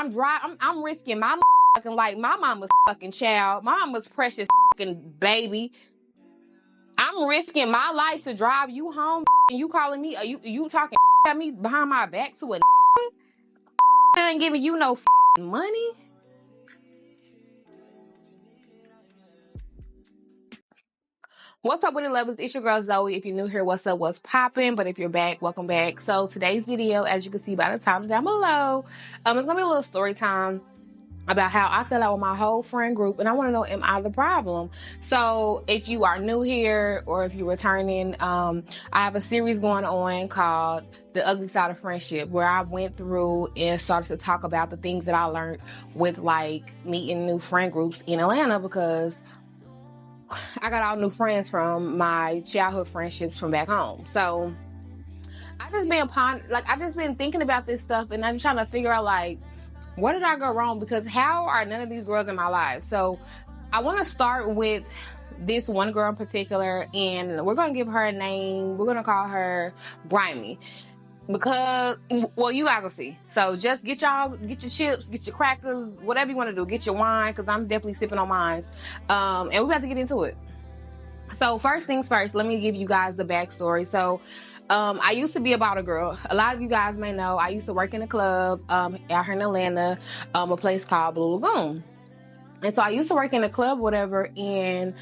I'm risking my fucking life. My mama's fucking child. My mama's precious fucking baby. I'm risking my life to drive you home, and you calling me, you talking at me behind my back to a that ain't giving you no money. What's up with the lovers? It's your girl Zoe. If you're new here, what's up? What's popping? But if you're back, welcome back. So today's video, as you can see by the title down below, it's gonna be a little story time about how I fell out with my whole friend group, and I want to know, am I the problem? So if you are new here or if you're returning, I have a series going on called The Ugly Side of Friendship, where I went through and started to talk about the things that I learned with like meeting new friend groups in Atlanta, because I got all new friends from my childhood friendships from back home. So I just been thinking about this stuff, and I'm trying to figure out, like, where did I go wrong? Because how are none of these girls in my life? So I want to start with this one girl in particular, and we're going to give her a name. We're going to call her Grimy. Because, well, you guys will see. So just get your chips, get your crackers, whatever you want to do. Get your wine, because I'm definitely sipping on mine. And we're about to get into it. So first things first, let me give you guys the backstory. So I used to be a bottle girl. A lot of you guys may know I used to work in a club out here in Atlanta, a place called Blue Lagoon. And so I used to work in a club, whatever, and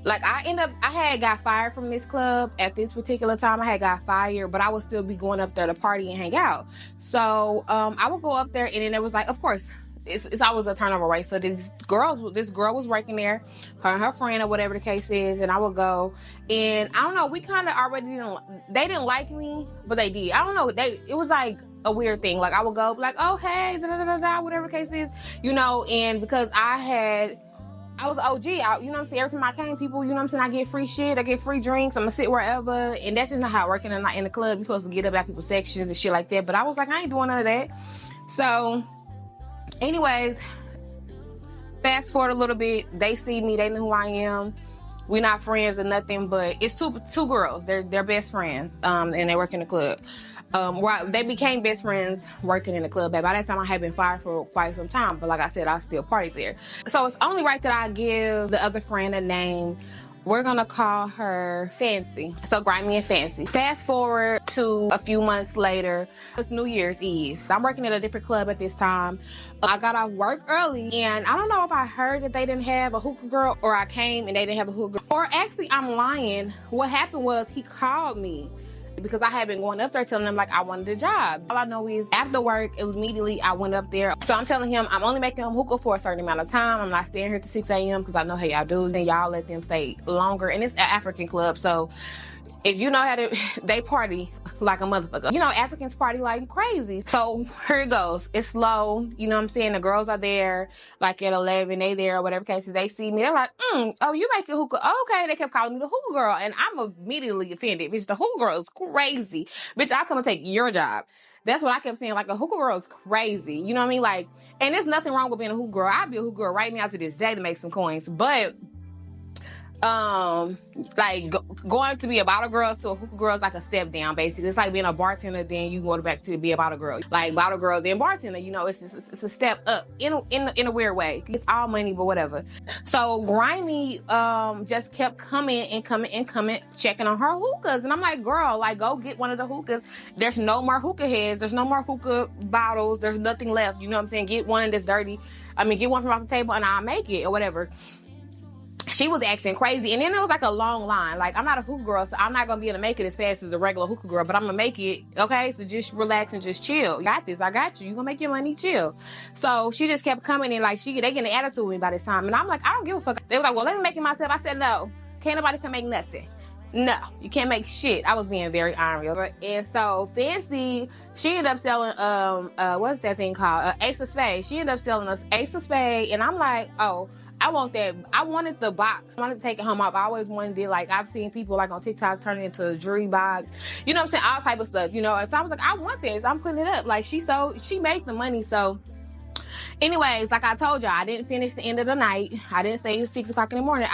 like I had got fired from this club at this particular time. I had got fired, but I would still be going up there to party and hang out. So I would go up there, and then it was like, of course, it's always a turnover, right? So this girl was working there, her and her friend or whatever the case is, and I would go, and I don't know, we kind of already they didn't like me, but they did. I don't know, it was like a weird thing. Like I would go like, oh hey, da da da da, whatever the case is, you know, and because I was OG, you know what I'm saying? Every time I came, people, you know what I'm saying, I get free shit, I get free drinks, I'm gonna sit wherever, and that's just not how it works in the club. You're supposed to get up at people's sections and shit like that, but I was like, I ain't doing none of that. So, anyways, fast forward a little bit, they see me, they know who I am. We're not friends or nothing, but it's two girls, they're best friends, and they work in the club. They became best friends working in the club. By that time, I had been fired for quite some time. But like I said, I still partied there. So it's only right that I give the other friend a name. We're going to call her Fancy. So Grimy and Fancy. Fast forward to a few months later. It's New Year's Eve. I'm working at a different club at this time. I got off work early, and I don't know if I heard that they didn't have a hookah girl, or I came and they didn't have a hookah girl. Or actually, I'm lying. What happened was he called me, because I had been going up there telling him like I wanted a job. All I know is after work, immediately I went up there. So I'm telling him I'm only making him hookah for a certain amount of time. I'm not staying here to 6 a.m. because I know how y'all do. Then y'all let them stay longer. And it's an African club. So if you know how to, they party like a motherfucker. You know, Africans party like crazy. So here it goes. It's slow. You know what I'm saying? The girls are there like at 11, they there or whatever cases. They see me. They're like, oh, you making hookah? Oh, okay. They kept calling me the hookah girl. And I'm immediately offended. Bitch, the hookah girl is crazy. Bitch, I'll come and take your job. That's what I kept saying. Like, a hookah girl is crazy. You know what I mean? Like, and there's nothing wrong with being a hookah girl. I'd be a hookah girl right now to this day to make some coins. But like going to be a bottle girl to a hookah girl is like a step down, basically. It's like being a bartender, then you go back to be a bottle girl. Like bottle girl, then bartender, you know, it's a step up in a weird way. It's all money, but whatever. So Grimy just kept coming, checking on her hookahs. And I'm like, girl, like, go get one of the hookahs. There's no more hookah heads, there's no more hookah bottles, there's nothing left. You know what I'm saying? Get one that's dirty. Get one from off the table and I'll make it or whatever. She was acting crazy, and then it was like a long line. Like, I'm not a hookah girl, so I'm not gonna be able to make it as fast as a regular hookah girl, but I'm gonna make it, okay? So just relax and just chill. You got this, I got you. You gonna make your money, chill. So she just kept coming in, like, they getting an attitude with me by this time, and I'm like, I don't give a fuck. They was like, well, let me make it myself. I said, no, can't nobody can make nothing. No, you can't make shit. I was being very ornery. And so Fancy, she ended up selling what's that thing called? Ace of Spades. She ended up selling us Ace of Spades, and I'm like, oh, I want that. I wanted the box. I wanted to take it home. I always wanted it. Like, I've seen people like on TikTok turn it into a jewelry box. You know what I'm saying? All type of stuff, you know? And so I was like, I want this. I'm putting it up. Like, she made the money. So anyways, like I told y'all, I didn't finish the end of the night. I didn't stay till 6 o'clock in the morning.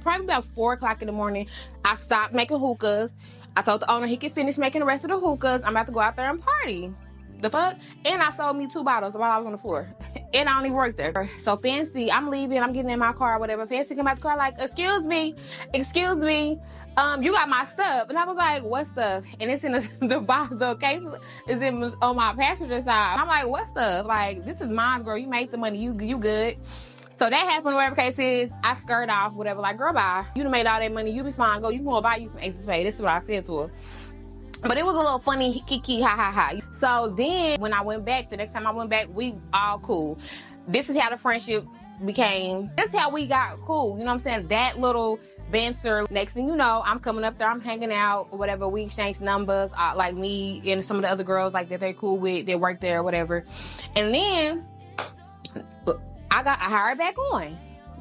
Probably about 4 o'clock in the morning, I stopped making hookahs. I told the owner he could finish making the rest of the hookahs. I'm about to go out there and party. The fuck? And I sold me 2 bottles while I was on the floor. And I don't even work there. So Fancy, I'm leaving, I'm getting in my car or whatever. Fancy come out the car like, excuse me, you got my stuff. And I was like, what stuff? And it's in the case is in on my passenger side. I'm like, what stuff? Like, this is mine, girl. You made the money. You good. So that happened, whatever case is. I skirt off, whatever. Like, girl, bye. You done made all that money. You be fine. Go. You can go buy you some Ace of Spades. This is what I said to her. But it was a little funny, kiki, ha, ha, ha. So then when I went back, the next time I went back, we all cool. This is how the friendship became. This is how we got cool. You know what I'm saying? That little banter. Next thing you know, I'm coming up there, I'm hanging out or whatever. We exchange numbers, like me and some of the other girls like that they're cool with, they work there or whatever. And then I hired back on.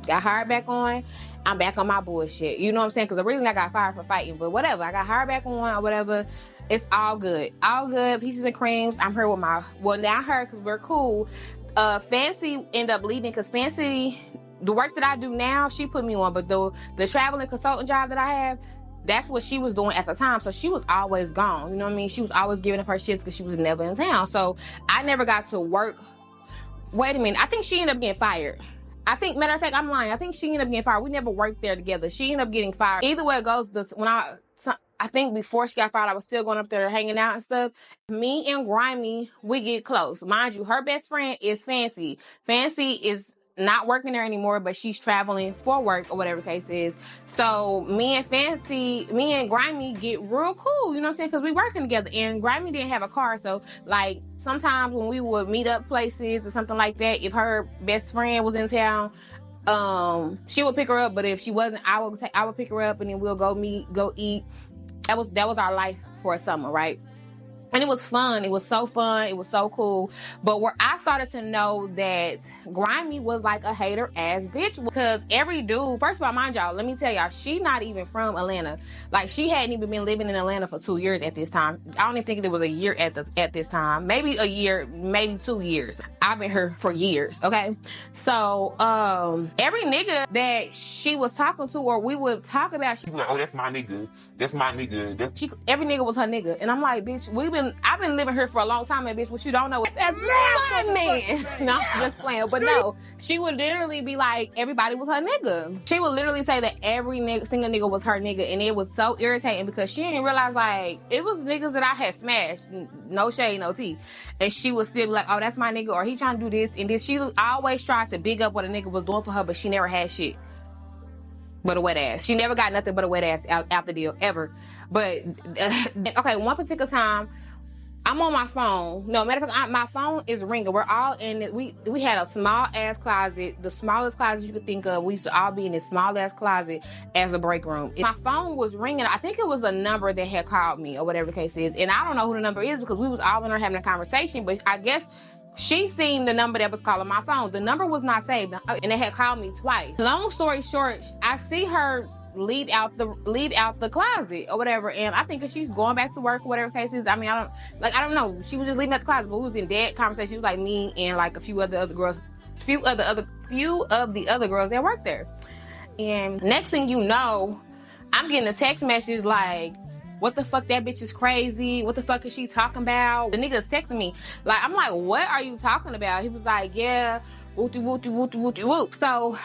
Got hired back on. I'm back on my bullshit. You know what I'm saying? Because originally I got fired for fighting, but whatever. I got hired back on or whatever. It's all good. All good. Peaches and creams. I'm here with not her because we're cool. Fancy ended up leaving because Fancy, the work that I do now, she put me on. But the traveling consultant job that I have, that's what she was doing at the time. So she was always gone. You know what I mean? She was always giving up her shifts because she was never in town. So I never got to work. Wait a minute. I think she ended up getting fired. Matter of fact, I'm lying. I think she ended up getting fired. We never worked there together. She ended up getting fired. Either way it goes, I think before she got fired, I was still going up there hanging out and stuff. Me and Grimy, we get close. Mind you, her best friend is Fancy. Fancy is not working there anymore, but she's traveling for work or whatever the case is. So me and Grimy get real cool, you know what I'm saying? Because we working together, and Grimy didn't have a car. So like sometimes when we would meet up places or something like that, if her best friend was in town, she would pick her up. But if she wasn't, I would pick her up, and then we'll go eat. That was our life for a summer, right? And it was fun. It was so fun. It was so cool. But where I started to know that Grimy was like a hater ass bitch, because every dude, first of all, mind y'all, let me tell y'all, she not even from Atlanta. Like, she hadn't even been living in Atlanta for 2 years at this time. I don't even think it was a year at this time. Maybe a year, maybe 2 years. I've been here for years, okay? So, every nigga that she was talking to, or we would talk about, she like, oh, that's my nigga. That's my nigga. Every nigga was her nigga. And I'm like, bitch, I've been living here for a long time, and bitch, what you don't know, that's my man. No, I'm just playing. But no, she would literally be like, everybody was her nigga. She would literally say that every single nigga was her nigga, and it was so irritating because she didn't realize, like, it was niggas that I had smashed, no shade, no tea, and she would still be like, oh, that's my nigga, or he trying to do this, and then she always tried to big up what a nigga was doing for her, but she never had shit but a wet ass. She never got nothing but a wet ass out the deal, ever. But, okay, one particular time, I'm on my phone. No, matter of fact, my phone is ringing. We're all in it. We had a small ass closet, the smallest closet you could think of. We used to all be in this small ass closet as a break room. My phone was ringing. I think it was a number that had called me or whatever the case is. And I don't know who the number is because we was all in there having a conversation. But I guess she seen the number that was calling my phone. The number was not saved, and it had called me twice. Long story short, I see her leave out the closet or whatever, and I think she's going back to work or whatever the case is. I mean, I don't know. She was just leaving out the closet, but we was in dead conversation. It was like me and like a few of the other girls that work there. And next thing you know, I'm getting a text message like, what the fuck, that bitch is crazy. What the fuck is she talking about? The nigga's texting me. Like, I'm like, what are you talking about? He was like, yeah, whoop. So,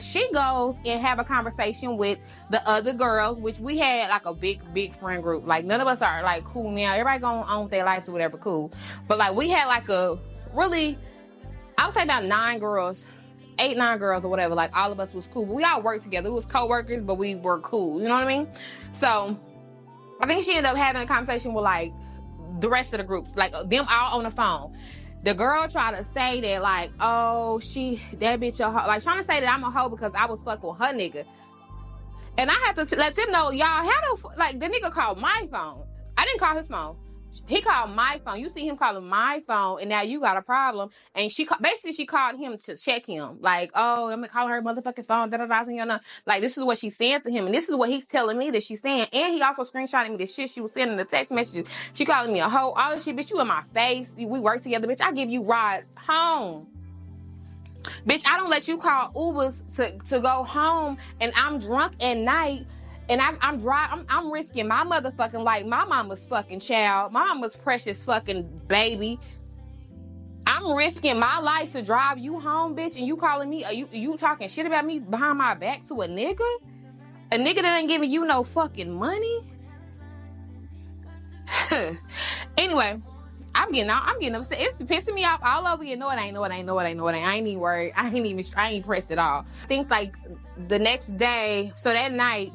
she goes and have a conversation with the other girls, which we had like a big friend group. Like, none of us are like cool now. Everybody going on with their lives or whatever, cool. But like, we had like a really, I would say about 9 girls, 8, 9 girls or whatever. Like, all of us was cool. But we all worked together. We was co-workers, but we were cool. You know what I mean? So, I think she ended up having a conversation with like the rest of the groups, like them all on the phone. The girl tried to say that like, oh, that bitch a hoe. Like, trying to say that I'm a hoe because I was fucking with her nigga. And I had to let them know, y'all, like, the nigga called my phone. I didn't call his phone. He called my phone. You see him calling my phone, and now you got a problem. And she called him to check him. Like, oh, I'm calling her motherfucking phone. Like, this is what she's saying to him, and this is what he's telling me that she's saying. And he also screenshotted me the shit she was sending the text messages. She calling me a hoe, all this shit. Bitch, you in my face. We work together, bitch. I give you ride home. Bitch, I don't let you call Ubers to go home, and I'm drunk at night. And I'm risking my motherfucking life, my mama's fucking child, my mama's precious fucking baby. I'm risking my life to drive you home, bitch, and you calling me, you talking shit about me behind my back to a nigga? A nigga that ain't giving you no fucking money? Anyway, I'm getting upset. It's pissing me off all over. You know it ain't. I ain't even worried. I ain't pressed at all. I think like the next day, so that night,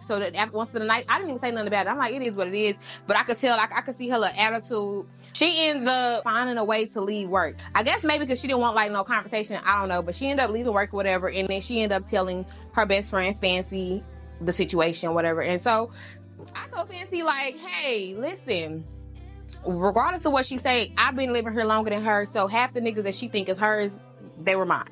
once the night, I didn't even say nothing about it. I'm like, it is what it is. But I could tell, like, I could see her little attitude. She ends up finding a way to leave work. I guess maybe because she didn't want like no confrontation. I don't know. But she ended up leaving work or whatever. And then she ended up telling her best friend, Fancy, the situation, whatever. And so I told Fancy, like, hey, listen, regardless of what she say, I've been living here longer than her, so half the niggas that she think is hers, they were mine.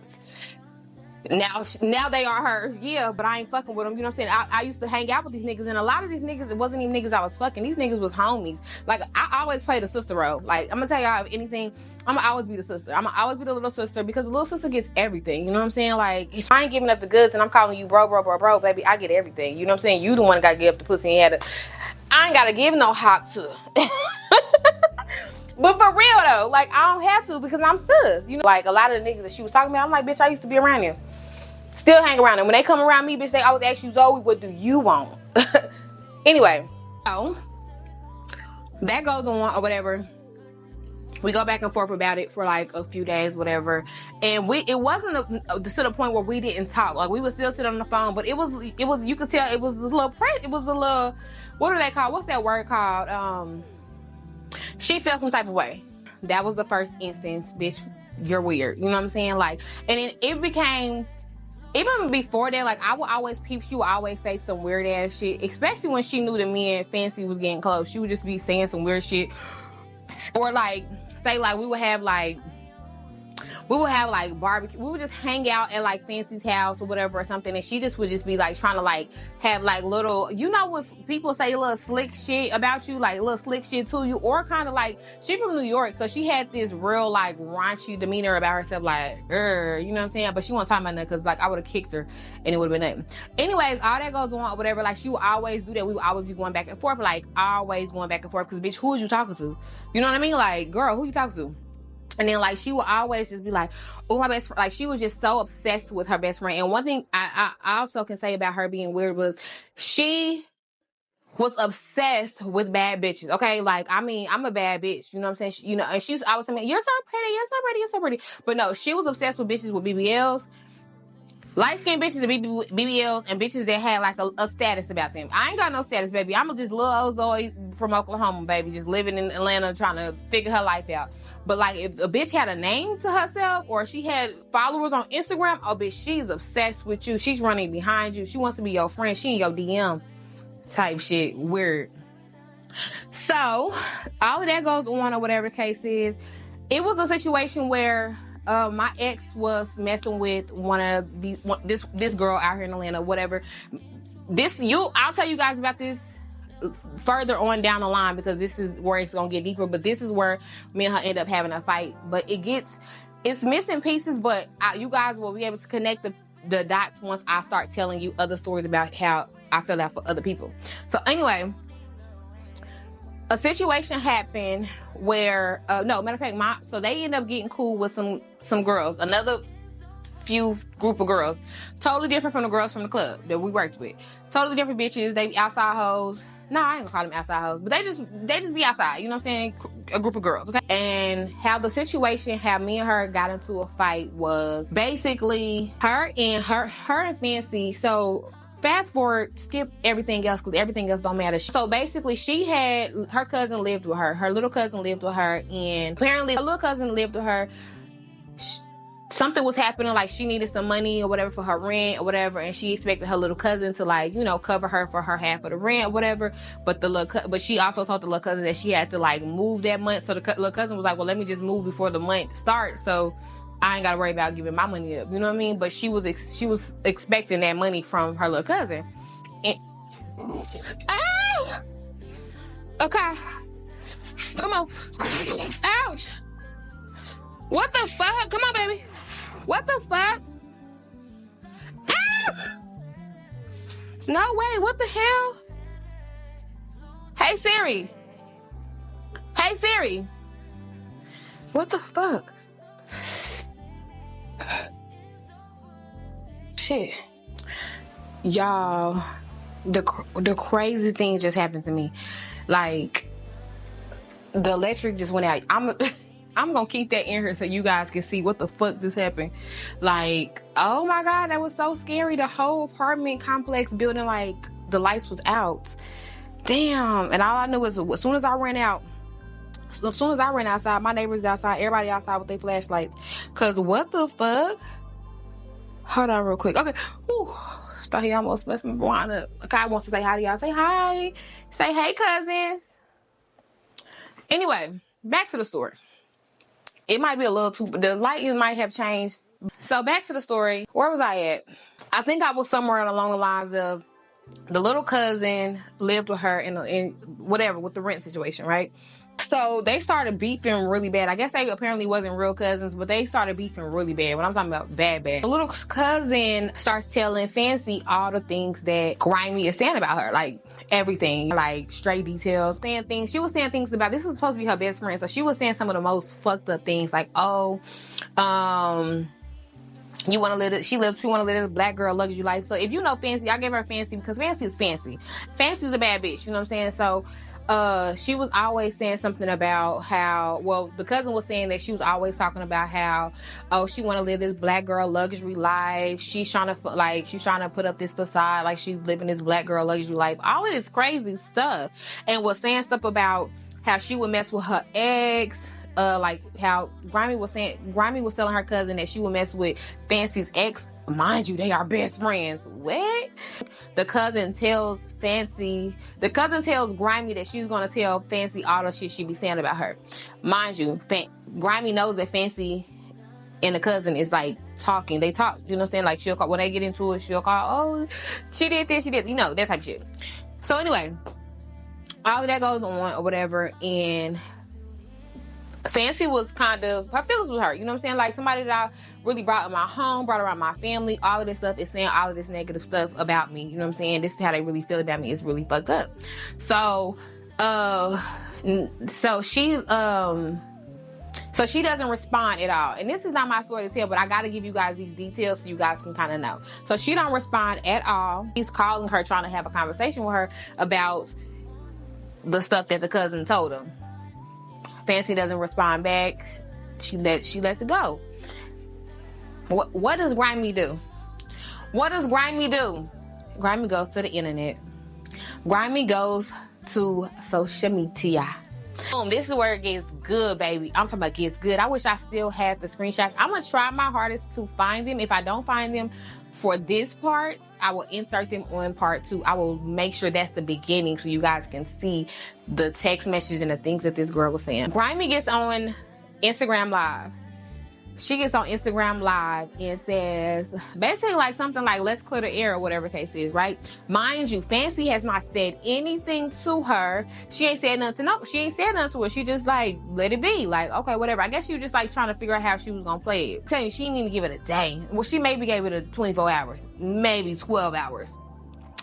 Now they are hers, yeah, but I ain't fucking with them. You know what I'm saying? I used to hang out with these niggas, and a lot of these niggas, it wasn't even niggas I was fucking. These niggas was homies. Like, I always play the sister role. Like, I'm gonna tell y'all anything, I'm gonna always be the sister. I'm gonna always be the little sister, because the little sister gets everything. You know what I'm saying? Like, if I ain't giving up the goods and I'm calling you bro, baby, I get everything. You know what I'm saying? You the one that gotta give up the pussy and had to, I ain't gotta give no hop to. But for real though, like, I don't have to, because I'm sus. You know, like, a lot of the niggas that she was talking about, I'm like, bitch, I used to be around them. Still hang around them. When they come around me, bitch, they always ask you, Zoe, what do you want? Anyway, so that goes on or whatever. We go back and forth about it for like a few days, whatever. And it wasn't to the point where we didn't talk. Like, we would still sit on the phone, but it was, you could tell it was a little, what do they call, what's that word called? She felt some type of way. That was the first instance, bitch, you're weird. You know what I'm saying? Like, and then it became, even before that, like, I would always peep, she would always say some weird ass shit, especially when she knew that me and Fancy was getting close. She would just be saying some weird shit. Or like, say like we would have like barbecue. We would just hang out at like Fancy's house or whatever or something, and she just would just be like trying to like have like little, you know, when people say little slick shit about you, like little slick shit to you, or kind of like, she from New York, so she had this real like raunchy demeanor about herself, like, you know what I'm saying? But she wasn't talking about nothing, because like I would have kicked her and it would have been nothing. Anyways, all that goes on or whatever, like she would always do that. We would always be going back and forth, like always going back and forth, because bitch, who is you talking to? You know what I mean? Like, girl, who you talking to? And then, like, she would always just be like, oh, my best friend. Like, she was just so obsessed with her best friend. And one thing I also can say about her being weird was she was obsessed with bad bitches. Okay? Like, I mean, I'm a bad bitch. You know what I'm saying? You know, and I was saying, you're so pretty, you're so pretty, you're so pretty. But no, she was obsessed with bitches with BBLs. Light-skinned bitches and BBLs, and bitches that had like a status about them. I ain't got no status, baby. I'm just little old Zoe from Oklahoma, baby, just living in Atlanta trying to figure her life out. But like, if a bitch had a name to herself, or she had followers on Instagram, oh bitch, she's obsessed with you. She's running behind you. She wants to be your friend. She in your DM type shit. Weird. So all of that goes on or whatever the case is. It was a situation where my ex was messing with this girl out here in Atlanta, whatever. I'll tell you guys about this further on down the line, because this is where it's gonna get deeper. But this is where me and her end up having a fight. But it's missing pieces, but you guys will be able to connect the dots once I start telling you other stories about how I feel out for other people. So anyway, a situation happened where, no, matter of fact, so they end up getting cool with some girls, another few group of girls, totally different from the girls from the club that we worked with. Totally different bitches. They be outside hoes. No, I ain't gonna call them outside hoes, but they just be outside. You know what I'm saying? A group of girls, okay? And how the situation, how me and her got into a fight was basically her and Fancy. So fast forward, skip everything else, because everything else don't matter. So basically, she had her cousin lived with her. Her little cousin lived with her, and apparently her little cousin lived with her. Something was happening, like she needed some money or whatever for her rent or whatever, and she expected her little cousin to, like, you know, cover her for her half of the rent or whatever. But but she also told the little cousin that she had to like move that month. So the little cousin was like, well, let me just move before the month starts, so I ain't gotta worry about giving my money up. You know what I mean? But she was expecting that money from her little cousin. And, ow! Okay. Come on. Ouch! What the fuck? Come on, baby. What the fuck? Ow! No way. What the hell? Hey Siri. Hey Siri. What the fuck? Shit. Y'all, the crazy thing just happened to me. Like, the electric just went out. I'm gonna keep that in here so you guys can see what the fuck just happened. Like, oh my god, that was so scary. The whole apartment complex building, like, the lights was out. Damn. And all I knew was as soon as I ran outside, my neighbors outside, everybody outside with their flashlights. Cause what the fuck? Hold on real quick. Okay. Whew. Thought he almost messed me blind up. Okay, I want to say hi to y'all. Say hi. Say hey, cousins. Anyway, back to the story. It might be a little too, the lighting might have changed. So back to the story. Where was I at? I think I was somewhere along the lines of the little cousin lived with her in whatever, with the rent situation, right? So they started beefing really bad. I guess they apparently wasn't real cousins, but they started beefing really bad. When I'm talking about bad. The little cousin starts telling Fancy all the things that Grimy is saying about her. Like, everything. Like, straight details. Saying things. She was saying things about, this was supposed to be her best friend. So she was saying some of the most fucked up things. Like, she want to live this black girl luxury life. So if you know Fancy, I gave her Fancy because Fancy is fancy. Fancy's a bad bitch, you know what I'm saying? So she was always saying something about how, well, the cousin was saying that she was always talking about how, she want to live this black girl luxury life. She's trying to put up this facade like she's living this black girl luxury life. All of this crazy stuff. And was saying stuff about how she would mess with her ex. Like how Grimy was telling her cousin that she would mess with Fancy's ex. Mind you, they are best friends. What? The cousin tells Grimy that she's gonna tell Fancy all the shit she be saying about her. Mind you, Grimy knows that Fancy and the cousin is like talking. They talk, you know what I'm saying? Like, she'll call, when they get into it, she'll call, oh, she did this, you know, that type of shit. So anyway, all of that goes on or whatever, and Fancy was kind of, her feelings with her, you know what I'm saying? Like, somebody that I really brought in my home, brought around my family, all of this stuff is saying all of this negative stuff about me, you know what I'm saying? This is how they really feel about me. It's really fucked up. So, so she doesn't respond at all. And this is not my story to tell, but I got to give you guys these details so you guys can kind of know. So she don't respond at all. He's calling her, trying to have a conversation with her about the stuff that the cousin told him. Fancy doesn't respond back. She lets it go. What does Grimy do? What does Grimy do? Grimy goes to the internet. Grimy goes to social media. Boom, this is where it gets good, baby. I'm talking about gets good. I wish I still had the screenshots. I'm going to try my hardest to find them. If I don't find them for this part, I will insert them on part 2. I will make sure that's the beginning so you guys can see the text messages and the things that this girl was saying. Grimy gets on Instagram Live. She gets on Instagram Live and says basically like something like, let's clear the air or whatever the case is, right? Mind you, Fancy has not said anything to her. She ain't said nothing to her. She just like, let it be. Like, okay, whatever. I guess she was just like trying to figure out how she was gonna play it. Tell you, she didn't even give it a day. Well, she maybe gave it a 24 hours, maybe 12 hours.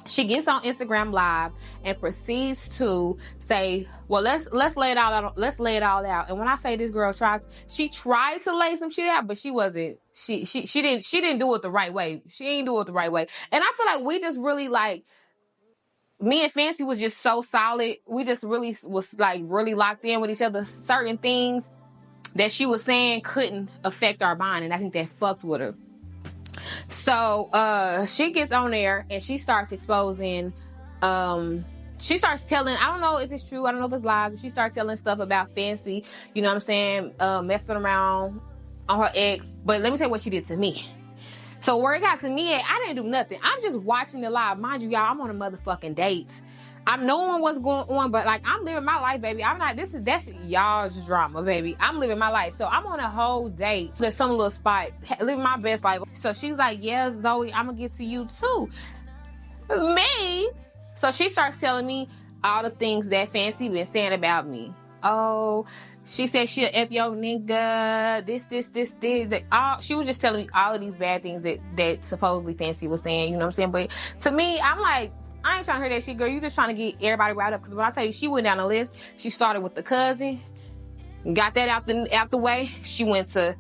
She gets on Instagram Live and proceeds to say, well, let's lay it all out. Let's lay it all out. And when I say this girl she tried to lay some shit out, but she wasn't. She didn't do it the right way. She ain't do it the right way. And I feel like we just really like, me and Fancy was just so solid. We just really was like really locked in with each other. Certain things that she was saying couldn't affect our bond, and I think that fucked with her. So she gets on there and she starts exposing, she starts telling, I don't know if it's true, I don't know if it's lies, but she starts telling stuff about Fancy, you know what I'm saying, messing around on her ex. But let me tell you what she did to me. So where it got to me at, I didn't do nothing. I'm just watching the live. Mind you, y'all, I'm on a motherfucking date. I'm knowing what's going on, but like, I'm living my life, baby. I'm not, that's y'all's drama, baby. I'm living my life. So I'm on a whole date. There's some little spot, living my best life. So she's like, yeah, Zoe, I'm gonna get to you too. Me? So she starts telling me all the things that Fancy been saying about me. Oh, she said she'll F your nigga, this, that. She was just telling me all of these bad things that supposedly Fancy was saying, you know what I'm saying? But to me, I'm like, I ain't trying to hear that shit, girl. You just trying to get everybody riled up. Because when I tell you, she went down the list. She started with the cousin. Got that out the way. She went to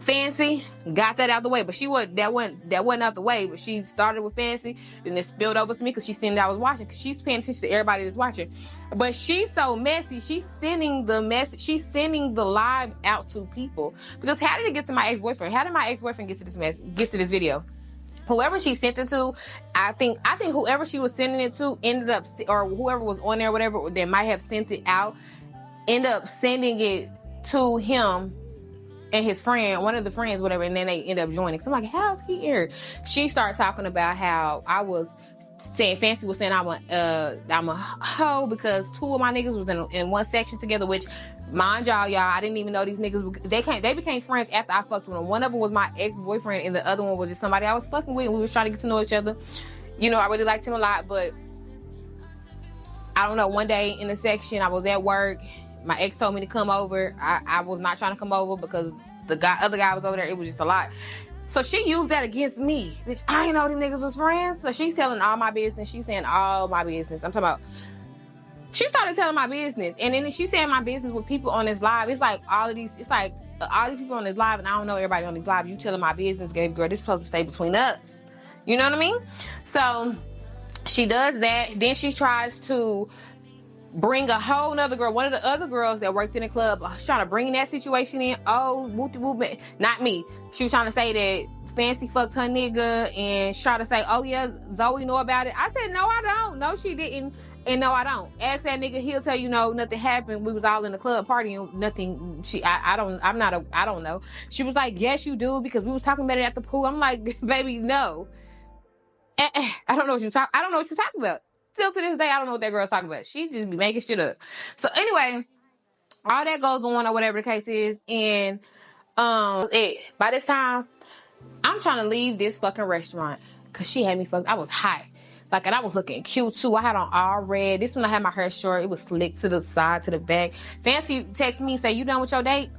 Fancy, got that out the way, but that wasn't out the way. But she started with Fancy, and it spilled over to me because she seen that I was watching. Because she's paying attention to everybody that's watching. But she's so messy. She's sending the message. She's sending the live out to people. Because how did it get to my ex-boyfriend? How did my ex-boyfriend get to this video? Whoever she sent it to, I think whoever she was sending it to ended up, or whoever was on there, whatever that might have sent it out, ended up sending it to him and his friend, one of the friends, whatever, and then they end up joining. So I'm like, how's he here? She started talking about how I was saying, Fancy was saying I'm a hoe because two of my niggas was in one section together, which, mind y'all, I didn't even know these niggas, they became friends after I fucked with them. One of them was my ex-boyfriend, and the other one was just somebody I was fucking with, and we was trying to get to know each other. You know, I really liked him a lot, but I don't know, one day in the section, I was at work. My ex told me to come over. I was not trying to come over because the other guy was over there. It was just a lot. So she used that against me. Bitch, I ain't know them niggas was friends. So she's telling all my business. She's saying all my business. I'm talking about, she started telling my business. And then she's saying my business with people on this live. It's like all these people on this live, and I don't know everybody on these live. You telling my business, girl, this is supposed to stay between us. You know what I mean? So she does that. Then she tries to bring a whole nother girl, one of the other girls that worked in the club, trying to bring that situation in. Oh, whoop, not me. She was trying to say that Fancy fucked her nigga, and try to say, oh yeah, Zoe know about it. I said, no, I don't. No, she didn't. And no, I don't. Ask that nigga, he'll tell you no, nothing happened. We was all in the club partying, nothing. I don't know. She was like, yes, you do, because we was talking about it at the pool. I'm like, baby, no. I don't know what you're talking about. Still to this day, I don't know what that girl's talking about. She just be making shit up. So anyway, all that goes on, or whatever the case is. And by this time, I'm trying to leave this fucking restaurant because she had me fucked. I was hot. Like, and I was looking cute too. I had on all red. This one I had my hair short. It was slick to the side, to the back. Fancy text me and say, you done with your date?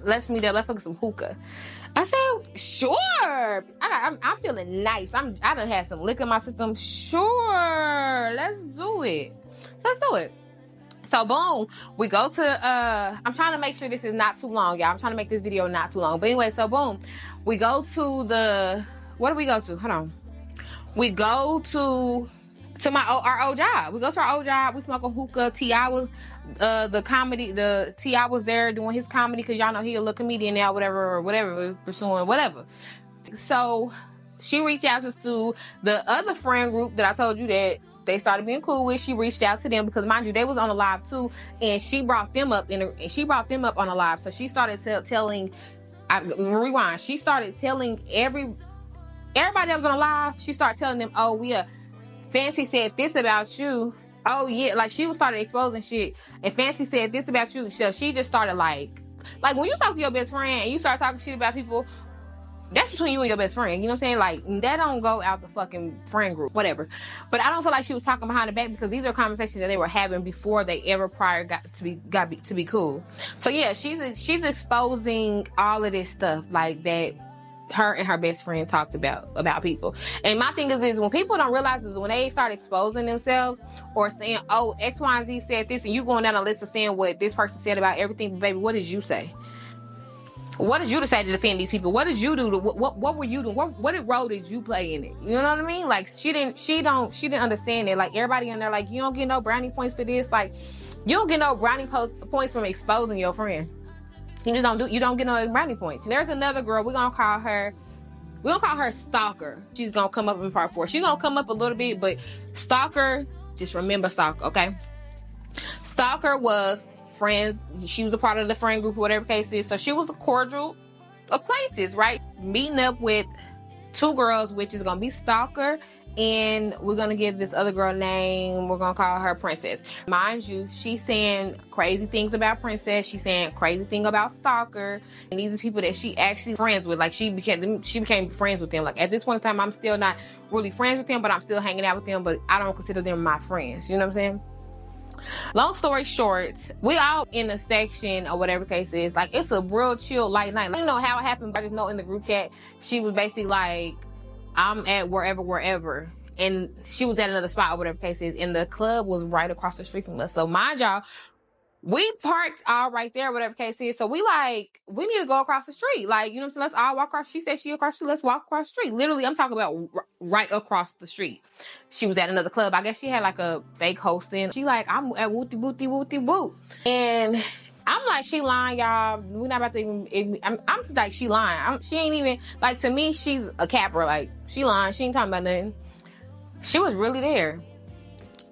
Let's meet up. Let's look at some hookah. I said, sure. I'm feeling nice. I done had some liquor in my system. Sure. Let's do it. So boom, we go to, I'm trying to make sure this is not too long, y'all. I'm trying to make this video not too long. But anyway, so boom, we go to what do we go to? Hold on. We go to our old job. We go to our old job. We smoke a hookah. T.I. was T.I. was there doing his comedy, because y'all know he a little comedian now, whatever, pursuing whatever. So she reached out to the other friend group that I told you that they started being cool with. She reached out to them because, mind you, they was on a live too, and she brought them up on a live. So she started telling. Rewind. She started telling everybody that was on a live. She started telling them, "Oh yeah, Fancy said this about you." Oh yeah, like she started exposing shit, and Fancy said this about you. So she just started like when you talk to your best friend and you start talking shit about people, that's between you and your best friend. You know what I'm saying? Like, that don't go out the fucking friend group, whatever. But I don't feel like she was talking behind the back, because these are conversations that they were having before they ever prior got to be cool. So yeah, she's exposing all of this stuff like that. Her and her best friend talked about people. And my thing is when people don't realize, is when they start exposing themselves or saying, oh, X, Y, and Z said this, and you going down a list of saying what this person said about everything. But baby, what did you say? What did you decide to defend these people? What did you do? What were you doing? What role did you play in it? You know what I mean? Like, she didn't understand it. Like, everybody in there, like, you don't get no brownie points for this. Like, you don't get no brownie points from exposing your friend. You don't get no brownie points. And there's another girl, we're gonna call her Stalker. She's gonna come up in part 4. She's gonna come up a little bit, but Stalker, just remember Stalker, okay? Stalker was friends. She was a part of the friend group, whatever case is. So she was a cordial acquaintance, right? Meeting up with 2 girls, which is gonna be Stalker, and we're gonna give this other girl name. We're gonna call her Princess. Mind you, she's saying crazy things about Princess. She's saying crazy thing about Stalker, and these are people that she actually friends with. Like, she became friends with them. Like, at this point in time, I'm still not really friends with them, but I'm still hanging out with them. But I don't consider them my friends. You know what I'm saying? Long story short, we all in a section or whatever case is. Like, it's a real chill light night. I don't know how it happened, but I just know in the group chat, she was basically like, I'm at wherever. and she was at another spot or whatever the case is, and the club was right across the street from us. So mind y'all, we parked all right there, whatever the case is. So we need to go across the street. Like, you know what I'm saying? Let's all walk across. She said she across the street. Let's walk across the street. Literally, I'm talking about right across the street. She was at another club. I guess she had like a fake hosting. She like, I'm at wooty wooty wooty woo. And I'm like, she lying, y'all. We're not about to even, I'm like, she lying. She ain't even, like, to me, she's a capper. Like, she lying. She ain't talking about nothing. She was really there.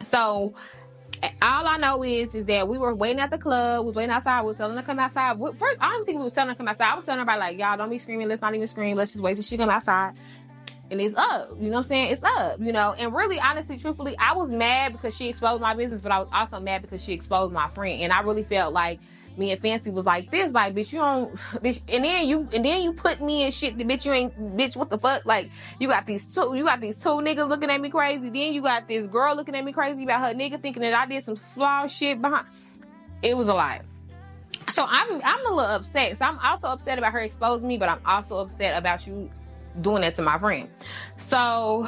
So, all I know is that we were waiting at the club, was waiting outside, we were telling her to come outside. First, I don't think we were telling her to come outside. I was telling everybody, like, y'all don't be screaming, let's not even scream, let's just wait till she come outside. And it's up, you know what I'm saying? It's up, you know? And really, honestly, truthfully, I was mad because she exposed my business, but I was also mad because she exposed my friend. And I really felt like me and Fancy was like this, like, bitch, you don't, bitch, and then you put me in shit, bitch, you ain't, bitch, what the fuck? Like, you got these two niggas looking at me crazy, then you got this girl looking at me crazy about her nigga thinking that I did some flawed shit behind. It was a lot. So I'm a little upset. So I'm also upset about her exposing me, but I'm also upset about you doing that to my friend. So,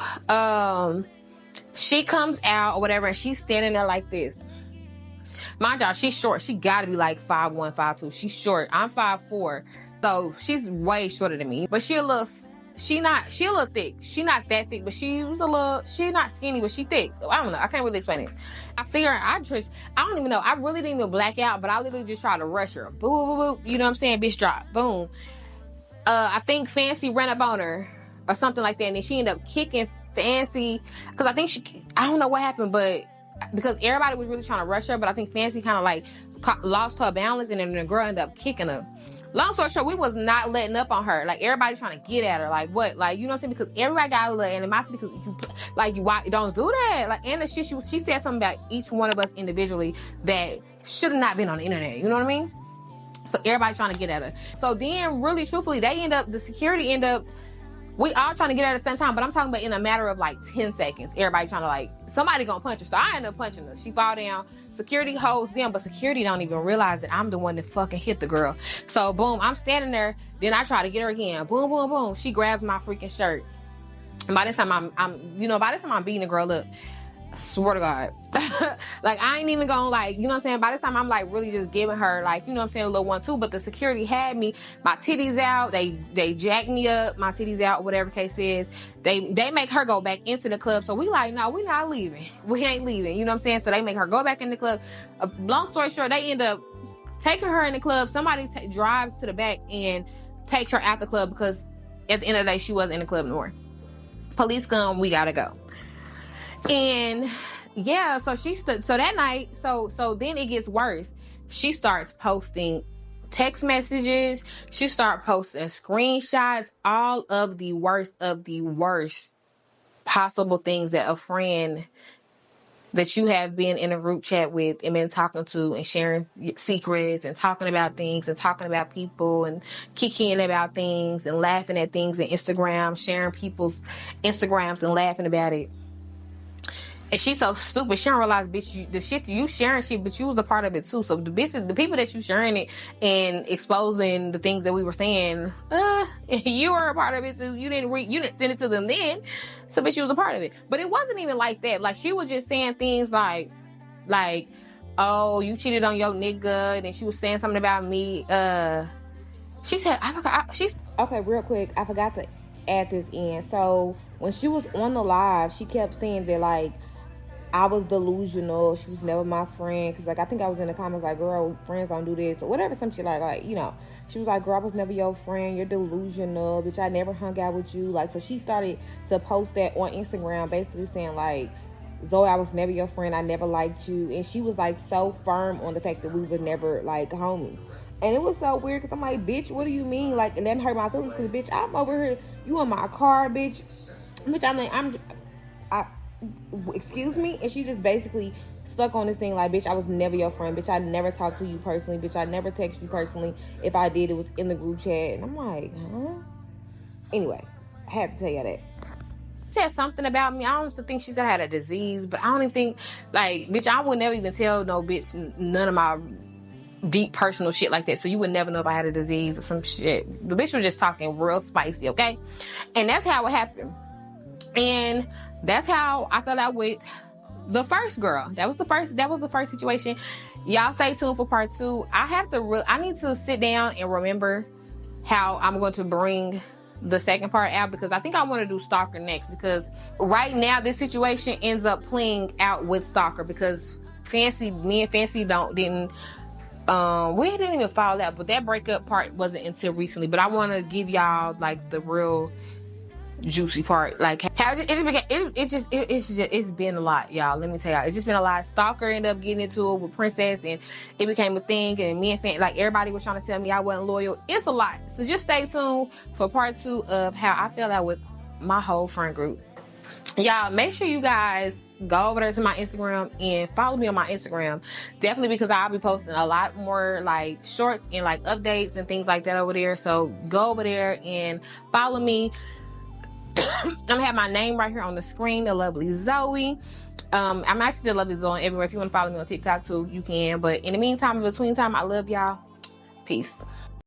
she comes out or whatever, and she's standing there like this. Mind y'all, she's short. She gotta be like 5'1", 5'2". She's short. I'm 5'4", so she's way shorter than me. But she a little thick. She not that thick, but she not skinny, but she thick. I don't know. I can't really explain it. I see her. I don't even know. I really didn't even black out, but I literally just tried to rush her. Boop, boop, boop. You know what I'm saying? Bitch drop. Boom. I think Fancy ran up on her or something like that, and then she ended up kicking Fancy because I think I don't know what happened, but because everybody was really trying to rush her, but I think Fancy kind of like lost her balance, and then the girl ended up kicking her. Long story short, we was not letting up on her. Like, everybody trying to get at her. Like, what? Like, you know what I'm saying? Because everybody got a little animosity because you don't do that. Like, and the shit she said something about each one of us individually that should have not been on the internet. You know what I mean? So everybody trying to get at her. So then, really truthfully, the security end up, we all trying to get at her at the same time, but I'm talking about in a matter of like 10 seconds. Everybody trying to like, somebody gonna punch her. So I end up punching her. She fall down. Security holds them, but security don't even realize that I'm the one that fucking hit the girl. So boom, I'm standing there. Then I try to get her again. Boom, boom, boom. She grabs my freaking shirt. And by this time I'm beating the girl up. I swear to God. Like, I ain't even gonna, like, you know what I'm saying? By this time, I'm, like, really just giving her, like, you know what I'm saying, a little 1-2. But the security had me, my titties out. They jacked me up, my titties out, whatever case is. They make her go back into the club. So we like, no, we not leaving. We ain't leaving. You know what I'm saying? So they make her go back in the club. Long story short, they end up taking her in the club. Somebody drives to the back and takes her out the club because at the end of the day, she wasn't in the club anymore. Police come, we gotta go. And yeah, so so that night, so then it gets worse. She starts posting text messages. She starts posting screenshots, all of the worst possible things that a friend that you have been in a group chat with and been talking to and sharing secrets and talking about things and talking about people and kikiing about things and laughing at things and Instagram, sharing people's Instagrams and laughing about it. And she's so stupid. She don't realize, bitch, the shit you sharing shit, but you was a part of it too. So the people that you sharing it and exposing the things that we were saying, you were a part of it too. You didn't send it to them then. So bitch, you was a part of it. But it wasn't even like that. Like, she was just saying things like, oh, you cheated on your nigga. And then she was saying something about me. She said, okay, real quick, I forgot to add this in. So when she was on the live, she kept saying that, like, I was delusional. She was never my friend. Because, like, I think I was in the comments like, girl, friends don't do this. Or whatever, some shit like, you know. She was like, girl, I was never your friend. You're delusional. Bitch, I never hung out with you. Like, so she started to post that on Instagram, basically saying, like, Zoe, I was never your friend. I never liked you. And she was, like, so firm on the fact that we were never, like, homies. And it was so weird because I'm like, bitch, what do you mean? Like, and that hurt my feelings because, bitch, I'm over here. You in my car, bitch. Bitch, I'm like, excuse me? And she just basically stuck on this thing like, bitch, I was never your friend. Bitch, I never talked to you personally. Bitch, I never text you personally. If I did, it was in the group chat. And I'm like, huh? Anyway, I had to tell you that. She said something about me. I don't think she said I had a disease, but I don't even think, like, bitch, I would never even tell no bitch none of my deep personal shit like that. So you would never know if I had a disease or some shit. The bitch was just talking real spicy, okay? And that's how it happened. And that's how I felt out with the first girl. That was the first situation. Y'all stay tuned for part 2. I need to sit down and remember how I'm going to bring the second part out, because I think I want to do Stalker next, because right now this situation ends up playing out with Stalker, because me and Fancy didn't we didn't even fall out, but that breakup part wasn't until recently. But I want to give y'all like the real juicy part, like how it's been a lot, y'all. Let me tell y'all, it's just been a lot. Stalker ended up getting into it with Princess, and it became a thing, and me and like everybody was trying to tell me I wasn't loyal. It's a lot, so just stay tuned for part 2 of how I fell out with my whole friend group. Y'all, make sure you guys go over there to my Instagram and follow me on my Instagram, definitely, because I'll be posting a lot more like shorts and like updates and things like that over there. So go over there and follow me. I'm gonna have my name right here on the screen, the lovely Zoe. I'm actually the lovely Zoe everywhere. If you want to follow me on TikTok too, you can. But in the meantime, in between time, I love y'all. Peace.